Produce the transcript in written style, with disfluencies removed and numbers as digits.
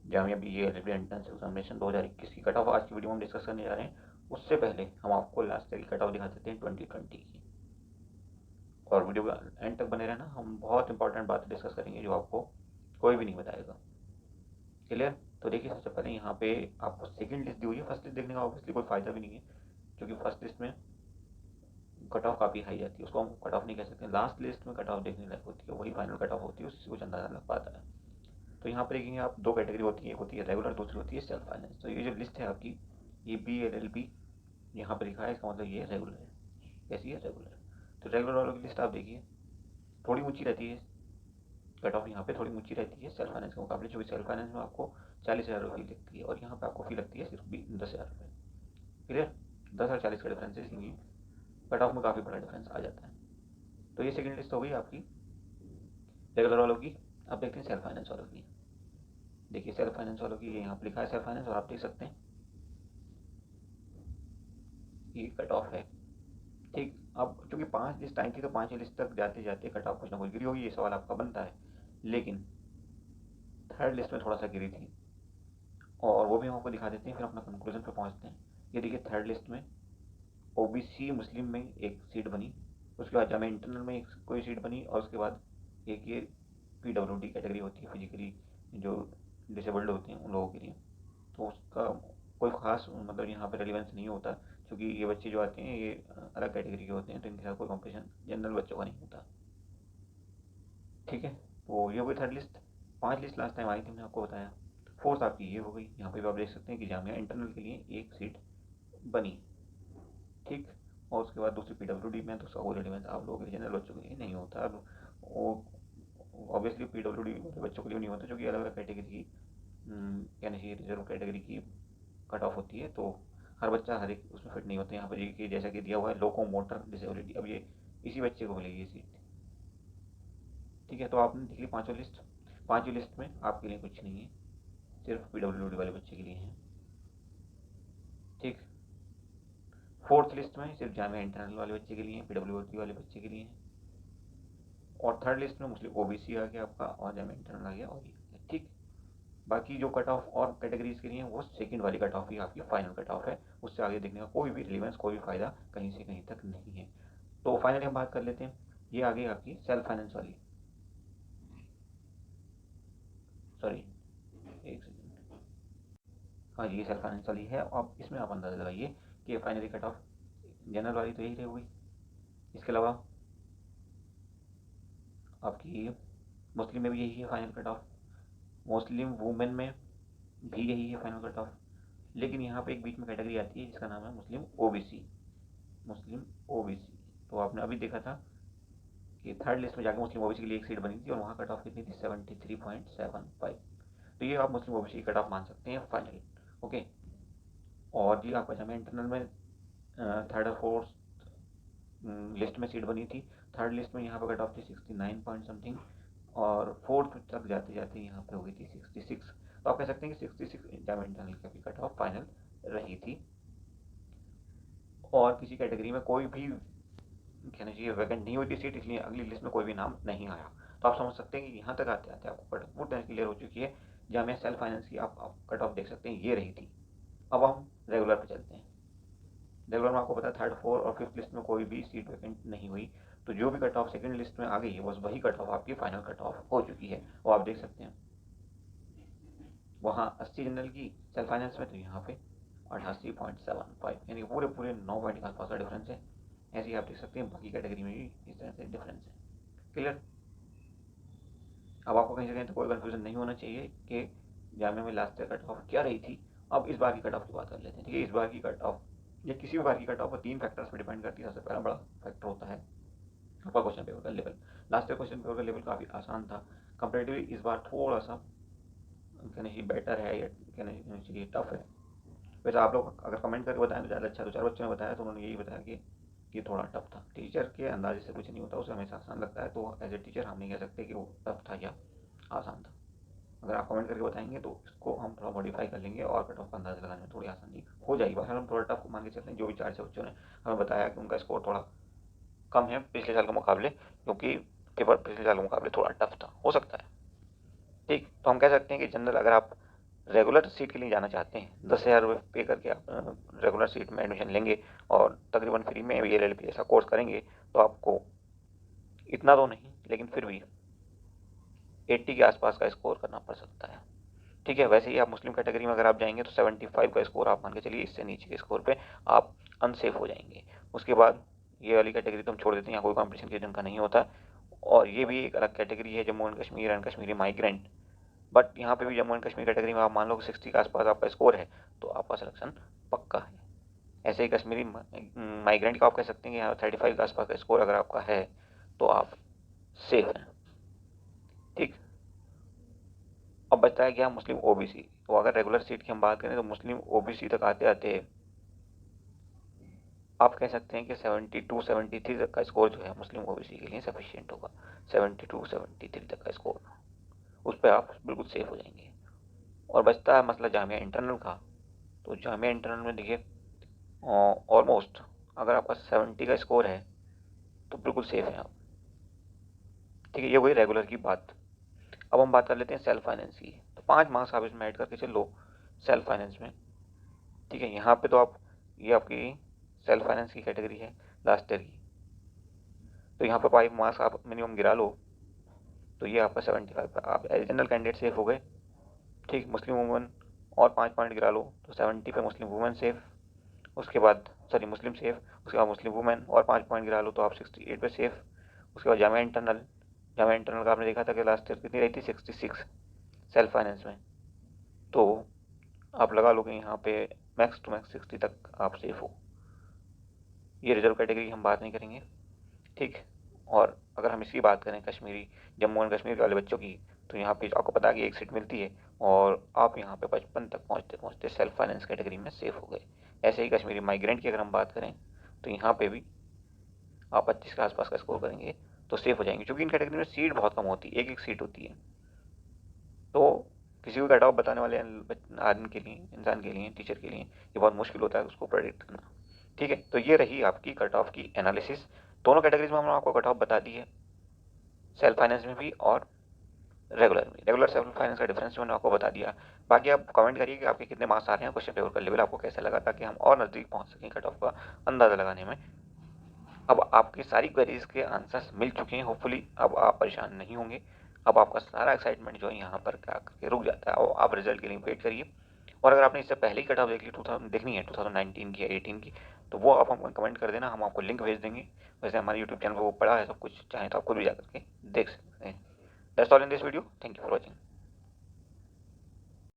Jamia BA LLB entrance examination 2021 की cut off आज की वीडियो में हम डिस्कस करने जा रहे हैं। उससे पहले हम आपको लास्ट ईयर की कट ऑफ दिखा देते हैं 2020 की, और वीडियो का एंड तक बने रहना। हम बहुत इंपॉर्टेंट बातें डिस्कस करेंगे जो आपको कोई भी नहीं बताएगा। क्लियर? तो देखिए, सबसे पहले यहाँ पे आपको सेकंड लिस्ट दी हुई है। फर्स्ट लिस्ट देखने का ऑब्वियसली कोई फायदा भी नहीं है, क्योंकि फर्स्ट लिस्ट में कट ऑफ काफ़ी हाई जाती है, उसको हम कट ऑफ नहीं कह सकते। लास्ट लिस्ट में कट ऑफ देखने लायक होती है, वही फाइनल कट ऑफ होती है, उससे कुछ अंदाजा लग पाता है। तो यहाँ पर देखेंगे आप, दो कैटेगरी होती है, एक होती है रेगुलर, दूसरी होती है सेल्फ फाइनेंस। तो ये जो लिस्ट है आपकी, ये BLLB यहाँ पर लिखा है, इसका मतलब ये रेगुलर है। कैसी है? रेगुलर। तो रेगुलर वालों की लिस्ट आप देखिए, थोड़ी ऊंची रहती है कट ऑफ, यहाँ पे थोड़ी ऊंची रहती है सेल्फ फाइनेंस के मुकाबले, जो कि सेल्फ फाइनेंस में आपको 40,000 रुपये फी लगती है, और यहाँ पे आपको फी लगती है सिर्फ 10,000 रुपये। क्लियर? 10 और 40 का डिफरेंस है, इसलिए कट ऑफ में काफ़ी बड़ा डिफरेंस आ जाता है। तो ये सेकंड लिस्ट हो गई आपकी रेगुलर वालों की। अब देखते हैं सेल्फ फाइनेंस वालों की। देखिए, सेल्फ फाइनेंस वालों की यहाँ पर लिखा है सेल्फ फाइनेंस, और आप देख सकते हैं ये कट ऑफ है। ठीक, अब चूंकि 5 लिस्ट आई थी, तो 5 लिस्ट तक जाते जाते कट ऑफ कुछ ना कुछ गिरी होगी, ये सवाल आपका बनता है। लेकिन थर्ड लिस्ट में थोड़ा सा गिरी थी, और वो भी हम आपको दिखा देते हैं, फिर अपना कंक्लूजन पे पहुंचते हैं। ये देखिए, थर्ड लिस्ट में OBC मुस्लिम में एक सीट बनी, उसके बाद जामिया इंटरनल में एक कोई सीट बनी, और उसके बाद एक ये PWD कैटेगरी होती है, फिजिकली जो डिसेबल्ड होते हैं उन लोगों के लिए। तो उसका कोई ख़ास मतलब यहाँ पे रेलिवेंस नहीं होता, क्योंकि ये बच्चे जो आते हैं ये अलग कैटेगरी के होते हैं, तो इनके साथ कोई कॉम्पिटिशन जनरल बच्चों का नहीं होता। ठीक है, तो ये हो गई third list. 5 list last time I थी, मैंने आपको बताया। फोर्थ आपकी ये हो गई, यहाँ पे भी आप देख सकते हैं कि जामिया इंटरनल के लिए एक सीट बनी। ठीक, और उसके बाद दूसरी PWD में, तो उसका कोई रेलिवेंस आप लोगों के जनरल बच्चों के लिए नहीं होता। अब वो ऑब्वियसली PWD बच्चों के लिए नहीं होता, क्योंकि अलग अलग कैटेगरी की कहना चाहिए रिजर्व कैटेगरी की कट ऑफ होती है, तो हर बच्चा हर एक उसमें फिट नहीं होता। यहाँ पर ये जैसा कि दिया हुआ है लोको मोटर डिसेबिलिटी, अब ये इसी बच्चे को मिलेगी ये सीट। ठीक है, तो आपने देख ली पाँचों लिस्ट। पाँचों लिस्ट में आपके लिए कुछ नहीं है, सिर्फ PWD वाले बच्चे के लिए हैं। ठीक, फोर्थ लिस्ट में सिर्फ जामिया इंटरनल वाले बच्चे के लिए हैं, PWD वाले बच्चे के लिए हैं। और थर्ड लिस्ट में मुस्लिम OBC आ गया आपका, और जामिया इंटरनल आ गया, और ये। ठीक, बाकी जो कट ऑफ और कैटेगरीज के लिए वो सेकंड वाली कट ऑफ ही आपकी फाइनल कट ऑफ है। उससे आगे देखने का कोई भी रिलेवेंस, कोई भी फायदा कहीं से कहीं तक नहीं है। तो फाइनली हम बात कर लेते हैं, ये आ गई आपकी सेल्फ फाइनेंस वाली। सॉरी, एक सेकेंड। हाँ जी, ये सेल्फ फाइनेंस वाली है। आप इसमें आप अंदाजा लगाइए कि फाइनली कट ऑफ जनरल वाली तो यही रही हुई। इसके अलावा आपकी मुस्लिम में भी यही है final cut off, Muslim women में भी यही है फाइनल कट ऑफ। लेकिन यहाँ पे एक बीच में कैटेगरी आती है जिसका नाम है मुस्लिम OBC। मुस्लिम OBC, तो आपने अभी देखा था कि थर्ड लिस्ट में जाकर मुस्लिम OBC के लिए एक सीट बनी थी, और वहाँ कट ऑफ कितनी थी? 73.75। तो ये आप मुस्लिम OBC की कट ऑफ मान सकते हैं फाइनल। ओके, और जी आपका जामिया इंटरनल में थर्ड और फोर्थ लिस्ट में सीट बनी थी। थर्ड लिस्ट में यहाँ पर कट ऑफ थी 69 पॉइंट समथिंग, और फोर्थ तक जाते जाते यहाँ पे हो गई थी 66। तो आप कह सकते हैं कि 66 जामिया इंटरनल की कट ऑफ फाइनल रही थी। और किसी कैटेगरी में कोई भी कहना चाहिए वैकेंट नहीं हुई थी सीट, इसलिए अगली लिस्ट में कोई भी नाम नहीं आया। तो आप समझ सकते हैं कि यहाँ तक आते आते आपको कट पूरी तरह क्लियर हो चुकी है। जामिया सेल्फ फाइनेंस की आप कट ऑफ देख सकते हैं, ये रही थी। अब हम रेगुलर पे चलते हैं। रेगुलर में आपको पता है थर्ड, फोर्थ और फिफ्थ लिस्ट में कोई भी सीट वैकेंट नहीं हुई, तो जो भी कट ऑफ सेकंड लिस्ट में आ गई है बस वही कट ऑफ आपकी फाइनल कट ऑफ हो चुकी है। और आप देख सकते हैं वहाँ 80 जनरल की सेल्फ फाइनेंस में, तो यहाँ पे 88.75, यानी पूरे पूरे 9 पॉइंट के आसपास का डिफरेंस है। ऐसे ही आप देख सकते हैं बाकी कैटेगरी में भी इस तरह से डिफरेंस है। क्लियर? अब आपको कहीं से कहीं तो कोई कन्फ्यूजन नहीं होना चाहिए कि जामिया में लास्ट ईयर कट ऑफ क्या रही थी। अब इस बार की कट ऑफ की बात कर लेते हैं। ठीक है, इस बार की कट ऑफ या किसी भी बार की कट ऑफ 3 फैक्टर्स पर डिपेंड करती है। सबसे पहला बड़ा फैक्टर होता है आपका क्वेश्चन पेपर का level. Last year question paper का लेवल काफ़ी आसान था, कंपेरेटिवली इस बार थोड़ा सा कहना चाहिए बेटर है, या कहना चाहिए टफ है। वैसे आप लोग अगर कमेंट करके बताएं तो ज़्यादा अच्छा। 2-4 बच्चों ने बताया तो उन्होंने यही बताया कि थोड़ा टफ था। टीचर के अंदाजे से कुछ नहीं होता, उसे हमेशा आसान लगता है, तो एज ए टीचर हम नहीं कह सकते कि वो टफ था या आसान था। अगर आप कमेंट करके बताएंगे तो इसको हम थोड़ा मॉडिफाई कर लेंगे, और कट ऑफ का अंदाजा लगाने में थोड़ी आसानी हो जाएगी। बस हम थोड़ा टफ मान के चलते हैं। जो भी 4 बच्चों ने हमें बताया कि उनका स्कोर थोड़ा कम है पिछले साल के मुकाबले, क्योंकि पेपर पिछले साल के मुकाबले थोड़ा टफ था, हो सकता है। ठीक, तो हम कह सकते हैं कि जनरल अगर आप रेगुलर सीट के लिए जाना चाहते हैं, 10,000 रुपये पे करके आप रेगुलर सीट में एडमिशन लेंगे और तकरीबन फ्री में LLB ऐसा कोर्स करेंगे, तो आपको इतना तो नहीं लेकिन फिर भी 80 के आसपास का स्कोर करना पड़ सकता है। ठीक है, वैसे ही आप मुस्लिम कैटेगरी में अगर आप जाएंगे तो 75 का स्कोर आप मान के चलिए, इससे नीचे के स्कोर पे आप अनसेफ हो जाएंगे। उसके बाद ये वाली कैटेगरी तो हम छोड़ देते हैं, यहाँ कोई कॉम्पिटिशन किस्म का नहीं होता। और ये भी एक अलग कैटेगरी है, Jammu and Kashmir and Kashmiri migrant. But यहाँ पे भी जम्मू एंड कश्मीर कैटेगरी में आप मान लो कि 60 के आसपास आपका स्कोर है तो आपका सिलेक्शन पक्का है। ऐसे ही कश्मीरी माइग्रेंट का आप कह सकते हैं कि यहाँ 35 के आसपास का स्कोर अगर आपका है तो आप सेफ हैं। ठीक, अब बचता है क्या, मुस्लिम OBC। तो अगर रेगुलर सीट की हम बात करें तो मुस्लिम OBC तक आते आते आप कह सकते हैं कि 72-73 तक का स्कोर जो है मुस्लिम OBC के लिए सफिशिएंट होगा। 72-73 तक का स्कोर, उस पर आप बिल्कुल सेफ हो जाएंगे। और बचता है मसला जामिया इंटरनल का। तो जामिया इंटरनल में देखिए ऑलमोस्ट अगर आपका 70 का स्कोर है तो बिल्कुल सेफ है आप। ठीक है, ये वही रेगुलर की बात। अब हम बात कर लेते हैं सेल्फ फाइनेंस की। तो 5 मार्क्स आप इसमें ऐड करके चलो सेल्फ फाइनेंस में। ठीक है, यहाँ पे तो आप, ये आपकी सेल्फ फाइनेंस की कैटेगरी है लास्ट ईयर की, तो यहाँ पे 5 मार्क्स आप मिनिमम गिरा लो तो ये आपका 75 आप एज जनरल कैंडिडेट सेफ हो गए। ठीक, मुस्लिम वुमेन और 5 पॉइंट गिरा लो तो 70 पे मुस्लिम वुमेन सेफ। उसके बाद सॉरी मुस्लिम सेफ, उसके बाद मुस्लिम वुमेन और 5 पॉइंट गिरा लो तो आप 68 पे सेफ। उसके बाद जामिया इंटरनल का आपने देखा था कि लास्ट ईयर कितनी रही थी, 66 सेल्फ फाइनेंस में। तो आप लगा लो कि यहाँ पे मैक्स टू मैक्स 60 तक आप सेफ हो। ये रिजर्व कैटेगरी हम बात नहीं करेंगे। ठीक, और अगर हम इसकी बात करें कश्मीरी जम्मू एंड कश्मीर वाले बच्चों की, तो यहाँ पे आपको पता है कि एक सीट मिलती है और आप यहाँ पे 55 तक पहुँचते पहुँचते सेल्फ फाइनेंस कैटेगरी में सेफ हो गए। ऐसे ही कश्मीरी माइग्रेंट की अगर हम बात करें तो यहाँ पे भी आप 25 के आसपास का स्कोर करेंगे तो सेफ हो जाएंगे, क्योंकि इन कैटेगरी में सीट बहुत कम होती है, एक सीट होती है। तो किसी को कट ऑफ बताने वाले आदमी के लिए, इंसान के लिए, टीचर के लिए ये बहुत मुश्किल होता है उसको प्रेडिक्ट करना। ठीक है, तो ये रही आपकी कट ऑफ की एनालिसिस। दोनों कैटेगरीज में हमने आपको कट ऑफ बता दी है, सेल्फ फाइनेंस में भी और रेगुलर में। रेगुलर सेल्फ फाइनेंस का डिफरेंस मैंने आपको बता दिया। बाकी आप कमेंट करिए कि आपके कितने मार्क्स आ रहे हैं, क्वेश्चन पेपर का लेवल आपको कैसा लगा, ताकि हम और नज़दीक पहुंच सकें कट ऑफ का अंदाज़ा लगाने में। अब आपकी सारी क्वेरीज के आंसर्स मिल चुके हैं होपफुली, अब आप परेशान नहीं होंगे। अब आपका सारा एक्साइटमेंट जो है यहाँ पर क्या करके रुक जाता है और आप रिजल्ट के लिए वेट करिए। और अगर आपने इससे पहले ही कट ऑफ देख ली 2000 देखनी है 2019 की या 18 की, तो वो आप हमको कमेंट कर देना, हम आपको लिंक भेज देंगे। वैसे हमारे यूट्यूब चैनल पर वो पड़ा है सब कुछ, चाहे तो आप खुद भी जा करके देख सकते हैं। That's all in this video, thank you for watching.